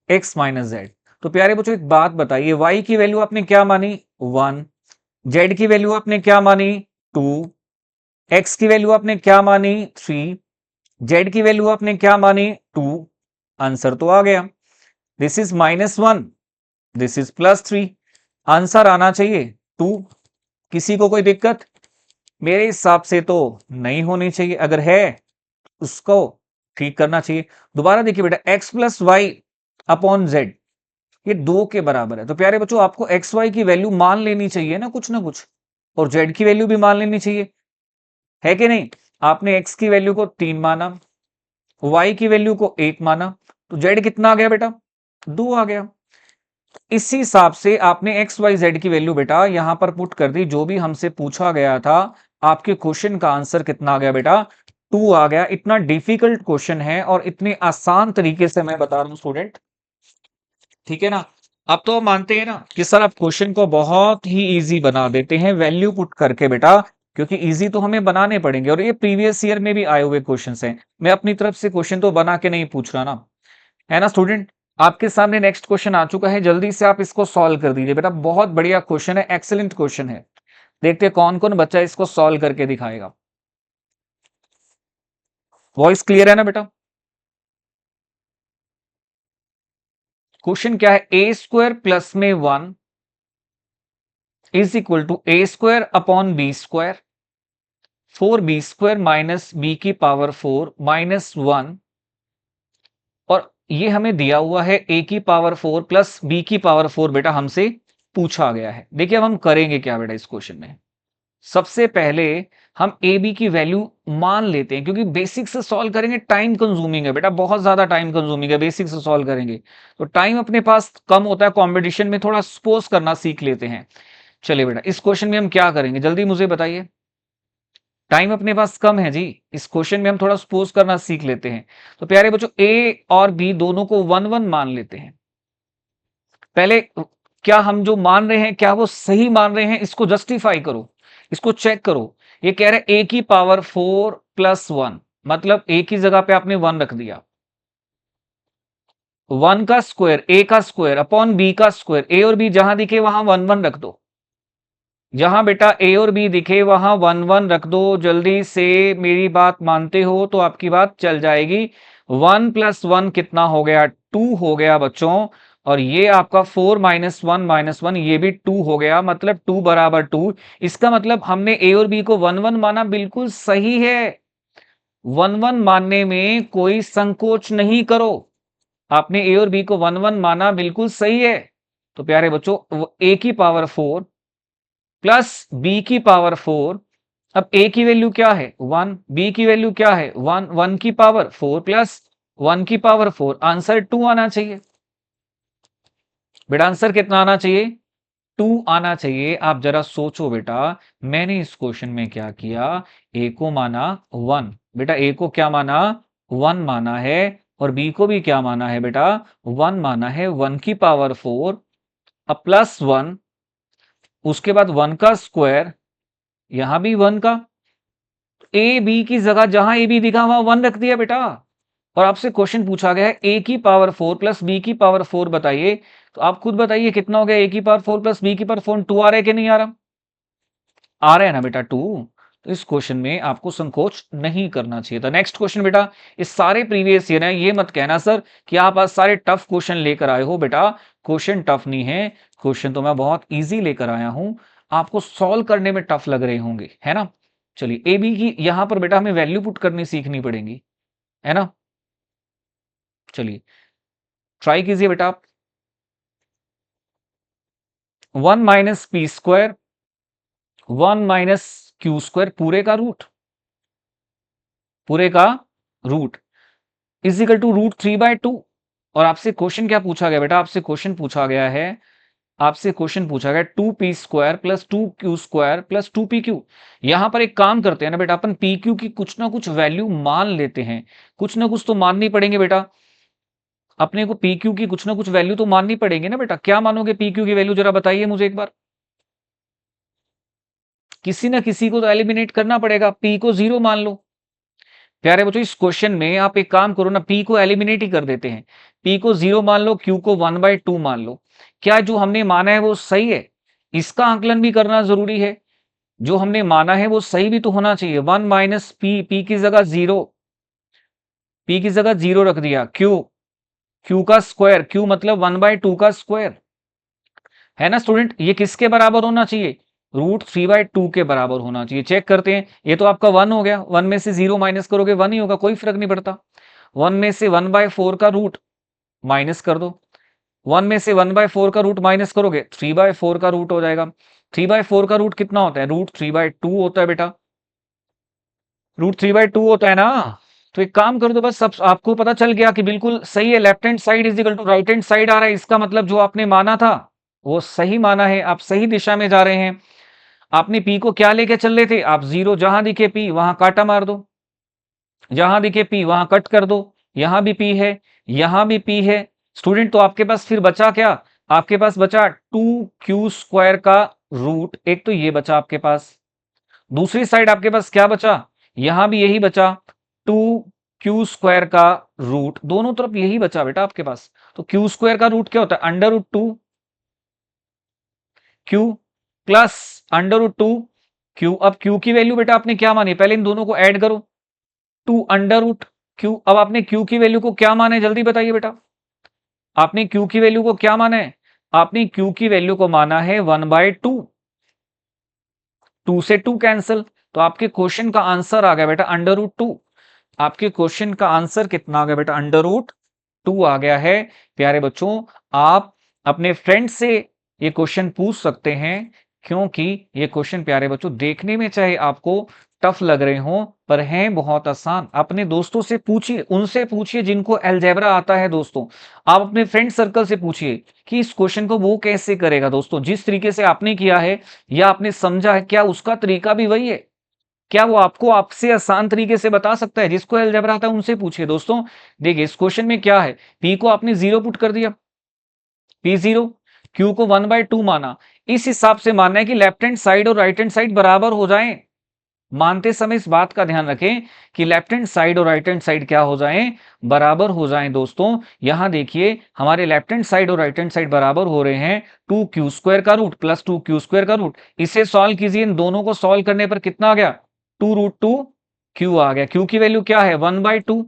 A: x minus Z. तो प्यारे बच्चों एक बात बताइए, y की वैल्यू आपने क्या मानी 1, z की वैल्यू आपने क्या मानी 2, x की वैल्यू आपने क्या मानी 3, z की वैल्यू आपने क्या मानी 2। आंसर तो आ गया, this is -1, this is +3। Answer आना चाहिए 2। किसी को कोई दिक्कत? मेरे हिसाब से तो नहीं होनी चाहिए, अगर है उसको ठीक करना चाहिए। दोबारा देखिए बेटा, x plus Y upon Z ये 2 के बराबर है। तो प्यारे बच्चों आपको एक्स वाई की वैल्यू मान लेनी चाहिए ना कुछ, और जेड की वैल्यू भी मान लेनी चाहिए, है कि नहीं? आपने x की वैल्यू को 3 माना, y की वैल्यू को 1 माना, तो z कितना आ गया बेटा? 2 आ गया। इसी हिसाब से आपने एक्स वाई जेड की वैल्यू बेटा यहां पर पुट कर दी, जो भी हमसे पूछा गया था। आपके क्वेश्चन का आंसर कितना आ गया बेटा? 2 आ गया। इतना डिफिकल्ट क्वेश्चन है और इतने आसान तरीके से मैं बता रहा हूं स्टूडेंट, ठीक है ना? अब तो मानते हैं ना कि सर आप क्वेश्चन को बहुत ही इजी बना देते हैं वैल्यू पुट करके बेटा, क्योंकि इजी तो हमें बनाने पड़ेंगे और ये प्रीवियस ईयर में भी आए हुए क्वेश्चंस हैं। मैं अपनी तरफ से क्वेश्चन तो बना के नहीं पूछ रहा ना, है ना स्टूडेंट? आपके सामने नेक्स्ट क्वेश्चन आ चुका है, जल्दी से आप इसको सॉल्व कर दीजिए बेटा। बहुत बढ़िया क्वेश्चन है, एक्सीलेंट क्वेश्चन है। देखते हैं कौन कौन बच्चा इसको सॉल्व करके दिखाएगा। वॉइस क्लियर है ना बेटा? क्वेश्चन क्या है, ए स्क्वायर प्लस में 1 is equal to A square upon B square 4b² minus B की पावर 4 माइनस 1, और ये हमें दिया हुआ है ए की पावर 4 प्लस बी की पावर 4 बेटा हमसे पूछा गया है। देखिए अब हम करेंगे क्या बेटा इस क्वेश्चन में। सबसे पहले हम ए बी की वैल्यू मान लेते हैं, क्योंकि बेसिक से सॉल्व करेंगे टाइम कंज्यूमिंग है बेटा, बहुत ज्यादा टाइम कंज्यूमिंग है। बेसिक से सॉल्व करेंगे तो टाइम अपने पास कम होता है, कंपटीशन में थोड़ा सपोज करना सीख लेते हैं। चलिए बेटा इस क्वेश्चन में हम क्या करेंगे जल्दी मुझे बताइए। टाइम अपने पास कम है जी, इस क्वेश्चन में हम थोड़ा सपोज करना सीख लेते हैं। तो प्यारे बच्चों ए और बी दोनों को 1 1 मान लेते हैं। पहले क्या हम जो मान रहे हैं क्या वो सही मान रहे हैं, इसको जस्टिफाई करो, इसको चेक करो। ये कह रहे हैं ए की पावर 4 प्लस 1, मतलब ए की जगह पे आपने 1 रख दिया। 1 का स्क्वायर, ए का स्क्वायर अपॉन बी का स्क्वायर, ए और बी जहां दिखे वहां 1 1 रख दो। जहां बेटा ए और बी दिखे वहां 1 1 रख दो। जल्दी से मेरी बात मानते हो तो आपकी बात चल जाएगी। 1 प्लस 1 कितना हो गया? 2 हो गया बच्चों। और ये आपका 4 माइनस 1 ये भी 2 हो गया, मतलब 2 बराबर 2। इसका मतलब हमने ए और बी को 1 1 माना, बिल्कुल सही है। 1 1 मानने में कोई संकोच नहीं करो। आपने ए और बी को 1 1 माना, बिल्कुल सही है। तो प्यारे बच्चों ए की पावर 4 प्लस बी की पावर 4। अब ए की वैल्यू क्या है 1, बी की वैल्यू क्या है 1, 1 की पावर 4 प्लस 1 की पावर 4, आंसर 2 आना चाहिए बेटा। आंसर कितना आना चाहिए? 2 आना चाहिए। आप जरा सोचो बेटा, मैंने इस क्वेश्चन में क्या किया, ए को माना 1 बेटा, ए को क्या माना 1 माना है, और बी को भी क्या माना है बेटा 1 माना है। 1 की पावर 4 अब प्लस 1, उसके बाद 1 का स्क्वायर, यहां भी 1 का, ए बी की जगह जहां ए बी दिखा वहां 1 रख दिया बेटा। और आपसे क्वेश्चन पूछा गया है ए की पावर 4 प्लस बी की पावर 4 बताइए, तो आप खुद बताइए कितना हो गया। ए की पावर 4 प्लस बी की पावर 4, 2 आ रहा है कि नहीं आ रहा? आ रहा है ना बेटा 2। तो इस क्वेश्चन में आपको संकोच नहीं करना चाहिए था। नेक्स्ट क्वेश्चन बेटा, इस सारे प्रीवियस ईयर है, ये मत कहना सर कि आप आज सारे टफ क्वेश्चन लेकर आए हो। बेटा क्वेश्चन टफ नहीं है, क्वेश्चन तो मैं बहुत इजी लेकर आया हूं, आपको सॉल्व करने में टफ लग रहे होंगे, है ना? चलिए ए बी की यहां पर बेटा हमें वैल्यू पुट करनी सीखनी पड़ेगी, है ना? चलिए ट्राई कीजिए बेटा आप। 1 minus P square 1 minus Q square पूरे का रूट, पूरे का रूट इज इक्वल टू √3/2। और आपसे क्वेश्चन क्या पूछा गया बेटा, आपसे क्वेश्चन पूछा गया 2p² plus 2q² plus 2pq। यहां पर एक काम करते हैं ना बेटा, अपन pq की कुछ ना कुछ वैल्यू मान लेते हैं, कुछ ना कुछ तो माननी पड़ेंगे बेटा, अपने को pq की कुछ ना कुछ वैल्यू तो माननी पड़ेगी ना बेटा। क्या मानोगे pq की वैल्यू, जरा बताइए मुझे एक बार। किसी ना किसी को तो एलिमिनेट करना पड़ेगा, p को 0 मान लो। प्यारे बच्चों, इस क्वेश्चन में आप एक काम करो ना, p को एलिमिनेट ही कर देते हैं, p को 0 मान लो, q को 1/2 मान लो। क्या जो हमने माना है वो सही है? इसका आंकलन भी करना जरूरी है, जो हमने माना है वो सही भी तो होना चाहिए। 1 माइनस p की जगह 0, p की जगह 0 रख दिया, q का स्क्वायर, q मतलब 1/2 का स्क्वायर है ना स्टूडेंट। ये किसके बराबर होना चाहिए? √3/2 के बराबर होना चाहिए। चेक करते हैं, ये तो आपका 1 हो गया, 1 में से 0 माइनस करोगे 1 ही होगा, कोई फर्क नहीं पड़ता। 1 में से 1/4 का रूट माइनस कर दो, 1 में से 1/4 का रूट माइनस करोगे 3/4 का रूट हो जाएगा। 3/4 का रूट कितना होता है? √3/2 होता है बेटा, √3/2 होता है ना। तो एक काम कर दो, बस सब आपको पता चल गया कि बिल्कुल सही है, left hand side is equal to right hand side आ रहा है। इसका मतलब जो आपने माना था वो सही माना है, आप सही दिशा में जा रहे हैं। आपने पी को क्या लेके चल रहे थे? आप 0, जहां दिखे पी वहां काटा मार दो, जहां दिखे पी वहां कट कर दो। यहां भी पी है, यहां भी पी है स्टूडेंट, तो आपके पास फिर बचा क्या? आपके पास बचा 2q² का रूट, एक तो ये बचा आपके पास। दूसरी साइड आपके पास क्या बचा? यहां भी यही बचा, 2q² का रूट, दोनों तरफ यही बचा बेटा आपके पास। तो q² का रूट क्या होता है? √2q plus √2q। अब q की वैल्यू बेटा आपने क्या मानी? पहले इन दोनों को ऐड करो, 2√q। अब आपने q की वैल्यू को क्या माना है, जल्दी बताइए बेटा। आपने q की वैल्यू को क्या माना है? आपने q की वैल्यू को माना है 1/2, 2 से 2 कैंसिल, तो आपके क्वेश्चन का आंसर आ गया बेटा √2। आपके क्वेश्चन का आंसर कितना आ गया बेटा? √2 आ गया है। प्यारे बच्चों, आप अपने फ्रेंड से ये क्वेश्चन पूछ सकते हैं, क्योंकि ये क्वेश्चन प्यारे बच्चों देखने में चाहे आपको टफ लग रहे हो पर हैं बहुत आसान। अपने दोस्तों से पूछिए, उनसे पूछिए जिनको अलजेब्रा आता है दोस्तों। आप अपने फ्रेंड सर्कल से पूछिए कि इस क्वेश्चन को वो कैसे करेगा। दोस्तों, जिस तरीके से आपने किया है या आपने समझा है, क्या उसका तरीका भी वही है? क्या वो आपको आपसे आसान तरीके से बता सकता है? जिसको अलजेब्रा आता है उनसे पूछिए दोस्तों। देखिए इस क्वेश्चन में क्या है, p को आपने 0 पुट कर दिया, p0, q को 1/2 माना। इस हिसाब से मानना है कि लेफ्ट हैंड साइड और राइट हैंड साइड बराबर हो जाएं। मानते समय इस बात का ध्यान रखें कि लेफ्ट हैंड साइड और राइट हैंड साइड क्या हो जाएं? बराबर हो जाएं। दोस्तों यहां देखिए, हमारे लेफ्ट हैंड साइड और राइट हैंड साइड बराबर हो रहे हैं, 2q² का रूट प्लस 2q² का रूट। इसे सॉल्व कीजिए, इन दोनों को सॉल्व करने पर कितना आ गया? 2√2q आ गया। q की वैल्यू क्या है? 1/2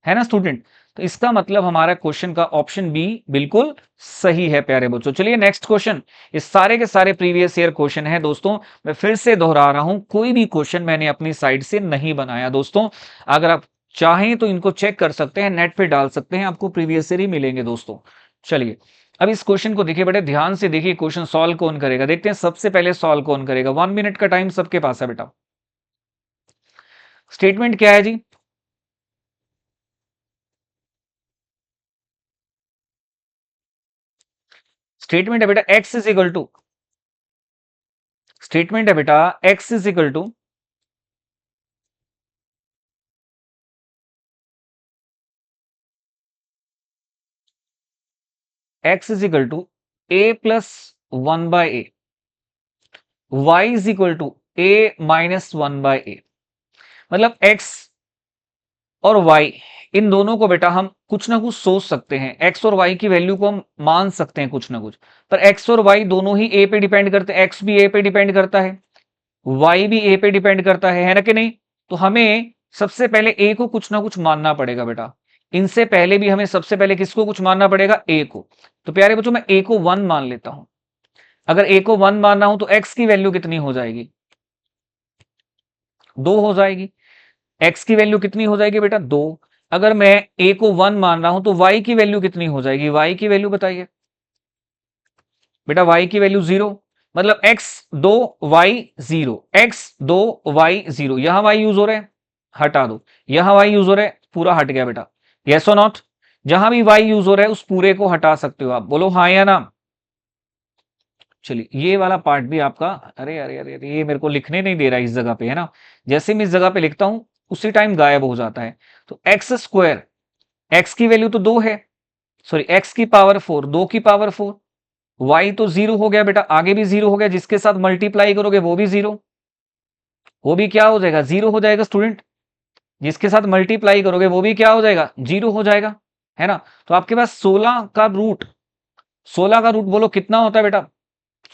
A: है ना स्टूडेंट। तो इसका मतलब हमारा क्वेश्चन का ऑप्शन बी बिल्कुल सही है प्यारे बच्चों। चलिए नेक्स्ट क्वेश्चन। ये सारे के सारे प्रीवियस ईयर क्वेश्चन है दोस्तों, मैं फिर से दोहरा रहा हूं, कोई भी क्वेश्चन मैंने अपनी साइड से नहीं बनाया दोस्तों। अगर आप चाहें तो इनको चेक कर सकते हैं, नेट पे डाल सकते हैं, आपको प्रीवियस ईयर ही मिलेंगे दोस्तों। चलिए अब इस क्वेश्चन को देखिए बेटे, ध्यान से देखिए, क्वेश्चन सॉल्व कौन करेगा, देखते हैं सबसे पहले सॉल्व कौन करेगा। 1 मिनट का टाइम सबके पास है बेटा। स्टेटमेंट क्या है जी? स्टेटमेंट है बेटा x is equal to, statement है बेटा x is equal to x is equal to a plus 1/a, y is equal to a -1/a। मतलब x और y, इन दोनों को बेटा हम कुछ ना कुछ सोच सकते हैं, x और y की वैल्यू को हम मान सकते हैं कुछ ना कुछ। पर x और y दोनों ही a पे डिपेंड करते हैं, x भी a पे डिपेंड करता है, y भी a पे डिपेंड करता है ना कि नहीं। तो हमें सबसे पहले a को कुछ ना कुछ मानना पड़ेगा बेटा। इनसे पहले भी हमें सबसे पहले किसको कुछ मानना पड़ेगा? a को। तो प्यारे बच्चों, मैं a को 1 मान लेता हूं। अगर a को 1 मानना हो तो x की वैल्यू कितनी हो जाएगी? 2 हो जाएगी। x की वैल्यू कितनी हो जाएगी बेटा? 2। अगर मैं a को 1 मान रहा हूं तो y की वैल्यू कितनी हो जाएगी? y की वैल्यू बताइए बेटा। y की वैल्यू 0, मतलब x 2 y 0, x 2 y 0। यहां y यूज हो रहा है, हटा दो। यहां y यूज हो रहा है, पूरा हट गया बेटा। यस और नॉट? जहां भी y यूज हो रहा है उस पूरे को हटा सकते हो आप, बोलो हाँ या ना। चलिए ये वाला पार्ट भी आपका, अरे अरे अरे अरे, ये मेरे को लिखने नहीं दे रहा है इस जगह पे, है ना। जैसे मैं इस जगह पे लिखता हूं उसी टाइम गायब हो जाता है। तो एक्स स्क्वायर, एक्स की वैल्यू तो 2 है, सॉरी एक्स की पावर 4, 2 की पावर 4, वाई तो 0 हो गया बेटा, आगे भी 0 हो गया, जिसके साथ मल्टीप्लाई करोगे वो भी 0, वो भी क्या हो जाएगा, 0 हो जाएगा स्टूडेंट। जिसके साथ मल्टीप्लाई करोगे वो भी क्या हो जाएगा, 0 हो जाएगा, है ना। तो आपके पास 16 का रूट, 16 का रूट बोलो कितना होता है बेटा,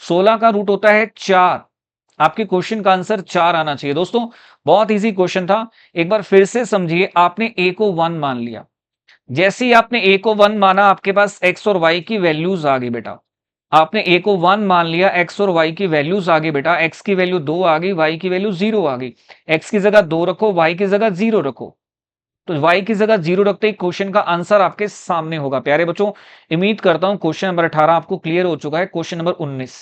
A: 16 का रूट होता है 4। आपके क्वेश्चन का आंसर 4 आना चाहिए दोस्तों। बहुत इजी क्वेश्चन था। एक बार फिर से समझिए, आपने ए को 1 मान लिया, जैसे ही आपने ए को 1 माना आपके पास एक्स और वाई की वैल्यूज आ गई बेटा। आपने ए को 1 मान लिया, एक्स और वाई की वैल्यूज आ गई बेटा, एक्स की वैल्यू 2 आ गई, वाई की वैल्यू 0 आ गई। एक्स की जगह 2 रखो, वाई की जगह 0 रखो। तो वाई की जगह 0 रखते ही क्वेश्चन का आंसर आपके सामने होगा प्यारे बच्चों। उम्मीद करता हूं क्वेश्चन नंबर 18 आपको क्लियर हो चुका है। क्वेश्चन नंबर 19,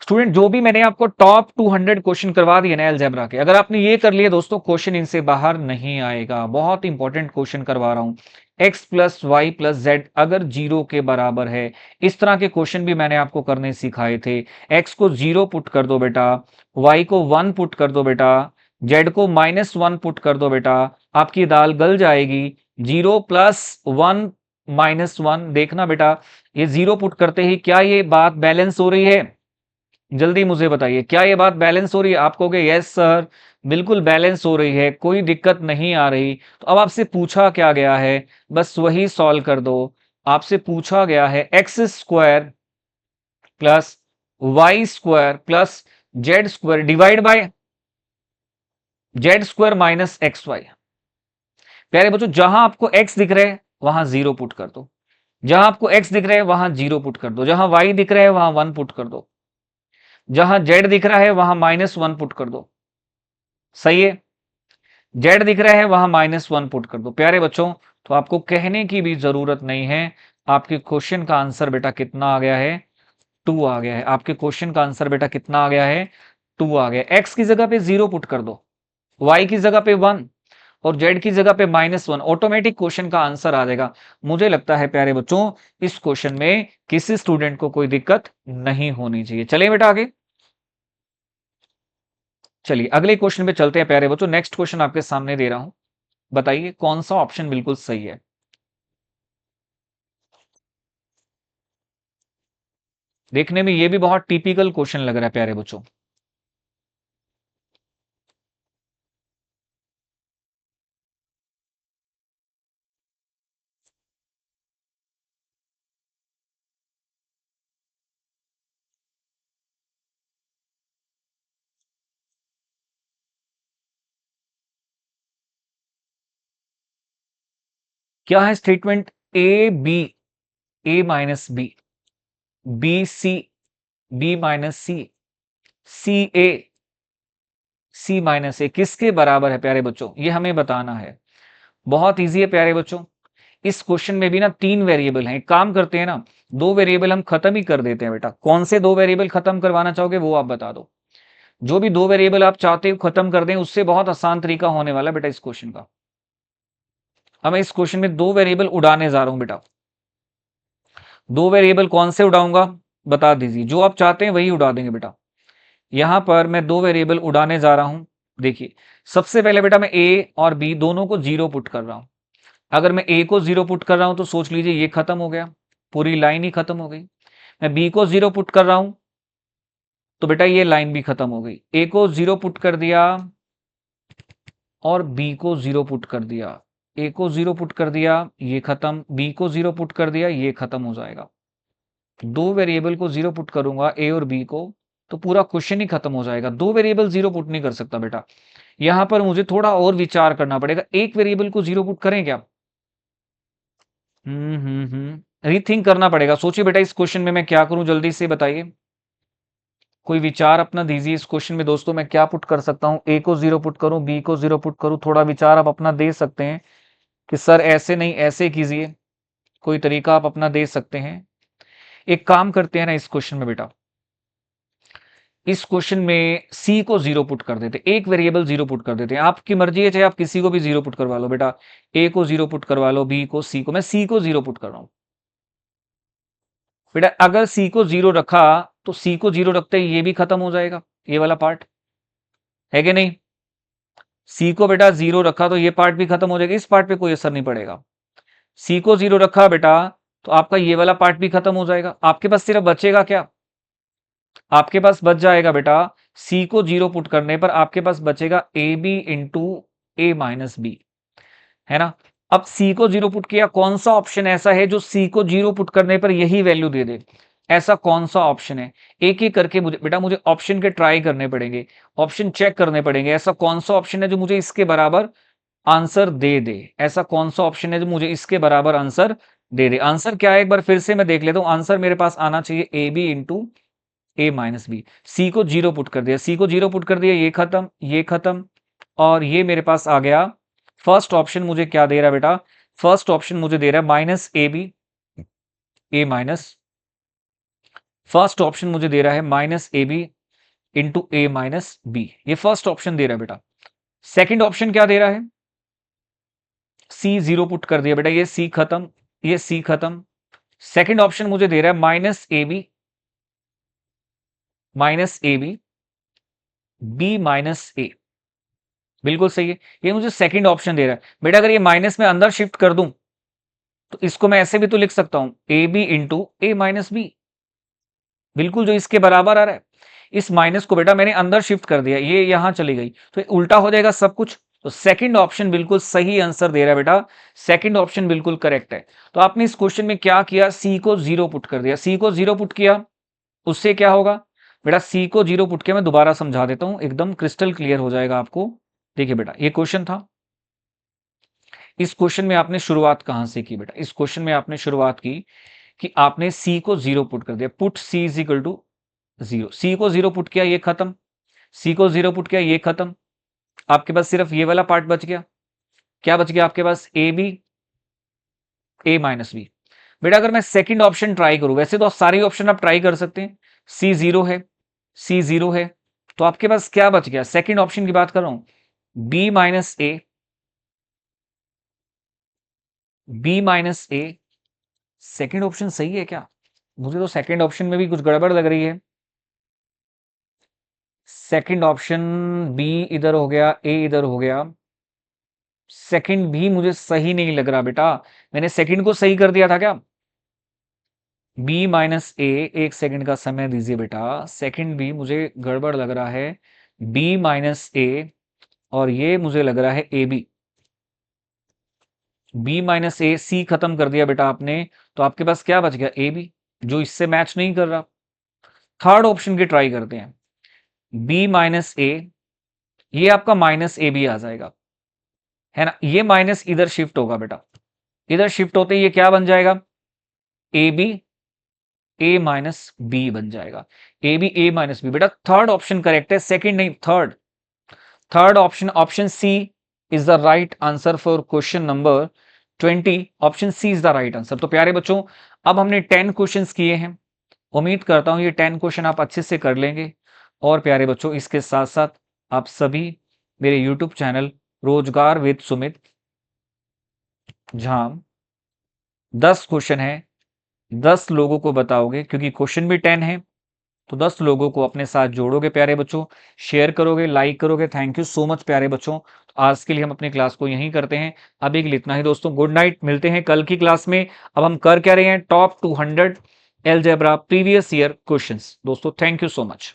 A: स्टूडेंट जो भी मैंने आपको टॉप 200 क्वेश्चन करवा दिए ना अलजेब्रा के, अगर आपने ये कर लिए दोस्तों, क्वेश्चन इनसे बाहर नहीं आएगा। बहुत इंपॉर्टेंट क्वेश्चन करवा रहा हूं। x plus Y plus Z अगर 0 के बराबर है, इस तरह के क्वेश्चन भी मैंने आपको करने सिखाए थे। x को 0 पुट कर दो बेटा, y को 1 पुट कर दो बेटा, z को -1 पुट कर दो बेटा, आपकी दाल गल जाएगी। 0 प्लस 1 -1, देखना बेटा ये 0 पुट करते ही क्या ये बात बैलेंस हो रही है, जल्दी मुझे बताइए क्या ये बात बैलेंस हो रही है। आप कहोगे यस सर बिल्कुल बैलेंस हो रही है, कोई दिक्कत नहीं आ रही। तो अब आपसे पूछा क्या गया है, बस वही सॉल्व कर दो। आपसे पूछा गया है X square plus Y square plus Z square divide by Z square minus X Y. प्यारे बच्चों जहां आपको एक्स दिख रहे हैं वहां 0 पुट कर दो, जहां आपको एक्स दिख रहे हैं वहां 0 पुट कर दो, जहां वाई दिख रहा है वहां 1 पुट कर दो, जहां जेड दिख रहा है वहां -1 पुट कर दो। सही है, जेड दिख रहा है वहां -1 पुट कर दो। प्यारे बच्चों तो आपको कहने की भी जरूरत नहीं है, आपके क्वेश्चन का आंसर बेटा कितना आ गया है, 2 आ गया है। आपके क्वेश्चन का आंसर बेटा कितना आ गया है, 2 आ गया। एक्स की जगह पे 0 पुट कर दो, वाई की जगह पे 1 और जेड की जगह पे -1, ऑटोमेटिक क्वेश्चन का आंसर आ जाएगा। मुझे लगता है प्यारे बच्चों इस क्वेश्चन में किसी स्टूडेंट को कोई दिक्कत नहीं होनी चाहिए। चलिए बेटा आगे, चलिए अगले क्वेश्चन पे चलते हैं प्यारे बच्चों। नेक्स्ट क्वेश्चन आपके सामने दे रहा हूं, बताइए कौन सा ऑप्शन बिल्कुल सही है। देखने में ये भी बहुत टिपिकल क्वेश्चन लग रहा है प्यारे बच्चों। क्या है statement, A B, A minus B, B C, B minus C, C A, C minus A किसके बराबर है प्यारे बच्चों, ये हमें बताना है। बहुत इजी है प्यारे बच्चों। इस क्वेश्चन में भी ना 3 वेरिएबल हैं। एक काम करते हैं ना, 2 वेरिएबल हम खत्म ही कर देते हैं बेटा। कौन से 2 वेरिएबल खत्म करवाना चाहोगे वो आप बता दो। जो भी 2 वेरिएबल आप चाहते हो खत्म कर दें, उससे बहुत आसान तरीका होने वाला है बेटा इस क्वेश्चन का। अब मैं इस क्वेश्चन में 2 वेरिएबल उड़ाने जा रहा हूं बेटा। 2 वेरिएबल कौन से उड़ाऊंगा बता दीजिए, जो आप चाहते हैं वही उड़ा देंगे बेटा। यहां पर मैं 2 वेरिएबल उड़ाने जा रहा हूं। देखिए सबसे पहले बेटा मैं ए और बी दोनों को 0 पुट कर रहा हूं। अगर मैं ए को 0 पुट कर रहा हूं तो सोच लीजिए ये खत्म हो गया, पूरी लाइन ही खत्म हो गई। मैं बी को 0 पुट कर रहा हूं तो बेटा ये लाइन भी खत्म हो गई। ए को 0 पुट कर दिया और बी को 0 पुट कर दिया, ए को 0 पुट कर दिया ये खत्म, बी को 0 पुट कर दिया ये खत्म हो जाएगा। 2 वेरिएबल को 0 पुट करूंगा ए और बी को, तो पूरा क्वेश्चन ही खत्म हो जाएगा। 2 वेरिएबल 0 पुट नहीं कर सकता बेटा, यहां पर मुझे थोड़ा और विचार करना पड़ेगा। एक वेरिएबल को 0 पुट करें क्या, रीथिंक करना पड़ेगा। सोचिए बेटा इस क्वेश्चन में मैं क्या करूं, जल्दी से बताइए। कोई विचार अपना दीजिए इस क्वेश्चन में दोस्तों, मैं क्या पुट कर सकता हूं, ए को 0 पुट करूं, बी को 0 पुट करूं। थोड़ा विचार आप अपना दे सकते हैं कि सर ऐसे नहीं ऐसे कीजिए, कोई तरीका आप अपना दे सकते हैं। एक काम करते हैं ना इस क्वेश्चन में बेटा, इस क्वेश्चन में सी को 0 पुट कर देते, एक वेरिएबल 0 पुट कर देते हैं। आपकी मर्जी है, चाहे आप किसी को भी 0 पुट करवा लो बेटा, ए को 0 पुट करवा लो, बी को, सी को। मैं सी को 0 पुट कर रहा हूं बेटा। अगर सी को 0 रखा तो सी को 0 रखते ही ये भी खत्म हो जाएगा, ये वाला पार्ट है कि नहीं। सी को बेटा 0 रखा तो ये पार्ट भी खत्म हो जाएगा, इस पार्ट पे कोई असर नहीं पड़ेगा। सी को 0 रखा बेटा तो आपका ये वाला पार्ट भी खत्म हो जाएगा। आपके पास सिर्फ बचेगा क्या, आपके पास बच जाएगा बेटा, सी को 0 पुट करने पर आपके पास बचेगा A B into A minus B, है ना। अब सी को 0 पुट किया, कौन सा ऑप्शन ऐसा है जो सी को 0 पुट करने पर यही वैल्यू दे दे, ऐसा कौन सा ऑप्शन है। एक एक करके मुझे बेटा, मुझे ऑप्शन के ट्राई करने पड़ेंगे, ऑप्शन चेक करने पड़ेंगे। ऐसा कौन सा ऑप्शन है जो मुझे इसके बराबर आंसर दे दे, ऐसा कौन सा ऑप्शन है जो मुझे इसके बराबर आंसर दे दे। आंसर क्या है एक बार फिर से मैं देख लेता हूं। आंसर मेरे पास आना चाहिए A B into A minus B. C को 0 पुट कर दिया, सी को 0 पुट कर दिया, ये खत्म, ये खत्म, और ये मेरे पास आ गया। फर्स्ट ऑप्शन मुझे क्या दे रहा है बेटा, फर्स्ट ऑप्शन मुझे दे रहा है minus A B A minus, first option मुझे दे रहा है minus A B into A minus B, ये फर्स्ट ऑप्शन दे रहा है बेटा। सेकंड ऑप्शन क्या दे रहा है, सी 0 पुट कर दिया बेटा, ये सी खत्म, ये सी खत्म। सेकंड ऑप्शन मुझे दे रहा है minus A B B minus A, बिल्कुल सही है, ये मुझे सेकंड ऑप्शन दे रहा है बेटा। अगर ये माइनस में अंदर शिफ्ट कर दूं तो इसको मैं ऐसे भी तो लिख सकता हूं, A B into A minus B, बिल्कुल जो इसके बराबर आ रहा है। इस माइनस को बेटा मैंने अंदर शिफ्ट कर दिया, ये यहां चली गई तो ये उल्टा हो जाएगा सब कुछ। तो सेकंड ऑप्शन बिल्कुल सही आंसर दे रहा है बेटा, सेकंड ऑप्शन बिल्कुल करेक्ट है। तो आपने इस क्वेश्चन में क्या किया, सी को 0 पुट कर दिया, सी को 0 पुट किया, उससे क्या होगा बेटा, सी को 0 पुट किया। मैं दोबारा समझा देता हूं, एकदम क्रिस्टल क्लियर हो जाएगा आपको। देखिए बेटा, ये क्वेश्चन था, इस क्वेश्चन में आपने शुरुआत कहां से की बेटा, इस क्वेश्चन में आपने शुरुआत की कि आपने सी को 0 पुट कर दिया, put C is equal to 0, C को 0 पुट किया, ये खत्म, सी को 0 पुट किया, ये खत्म। आपके पास सिर्फ ये वाला पार्ट बच गया, क्या बच गया आपके पास, A B A minus B. बेटा अगर मैं सेकंड ऑप्शन ट्राई करूं, वैसे तो सारे ऑप्शन आप ट्राई कर सकते हैं, सी 0 है, सी 0 है, तो आपके पास क्या बच गया, सेकंड ऑप्शन की बात कर रहा हूं, B minus A, B minus A. Second option सही है क्या, मुझे तो सेकेंड ऑप्शन में भी कुछ गड़बड़ लग रही है। सेकंड ऑप्शन, बी इधर हो गया, ए इधर हो गया, सेकंड भी मुझे सही नहीं लग रहा बेटा। मैंने सेकंड को सही कर दिया था क्या, बी माइनस ए, एक सेकंड का समय दीजिए बेटा, सेकंड भी मुझे गड़बड़ लग रहा है, बी माइनस ए, और ये मुझे लग रहा है ए बी, बी माइनस ए, सी खत्म कर दिया बेटा आपने, तो आपके पास क्या बच गया, ए बी, जो इससे मैच नहीं कर रहा। थर्ड ऑप्शन की ट्राई करते हैं, बी माइनस ए, ये आपका माइनस ए बी आ जाएगा, है ना, ये माइनस इधर शिफ्ट होगा बेटा, इधर शिफ्ट होते ही ये क्या बन जाएगा, A B A minus B बन जाएगा, A B A minus B. बेटा थर्ड ऑप्शन करेक्ट है, सेकंड नहीं, third, third option, option C is the right answer for question number 20, option C is the right answer. तो प्यारे बच्चों, अब हमने 10 क्वेश्चंस किए हैं, उम्मीद करता हूं ये 10 क्वेश्चन आप अच्छे से कर लेंगे। और प्यारे बच्चों, इसके साथ साथ आप सभी मेरे यूट्यूब चैनल रोजगार विद सुमित, जहां 10 क्वेश्चन है, 10 लोगों को बताओगे, क्योंकि क्वेश्चन भी 10 है, तो 10 लोगों को अपने साथ जोड़ोगे प्यारे बच्चों, शेयर करोगे, लाइक करोगे। थैंक यू सो मच प्यारे बच्चों। तो आज के लिए हम अपनी क्लास को यहीं करते हैं, अभी के लिए इतना ही दोस्तों, गुड नाइट, मिलते हैं कल की क्लास में। अब हम कर क्या रहे हैं, top 200 algebra previous year questions दोस्तों। Thank you so much.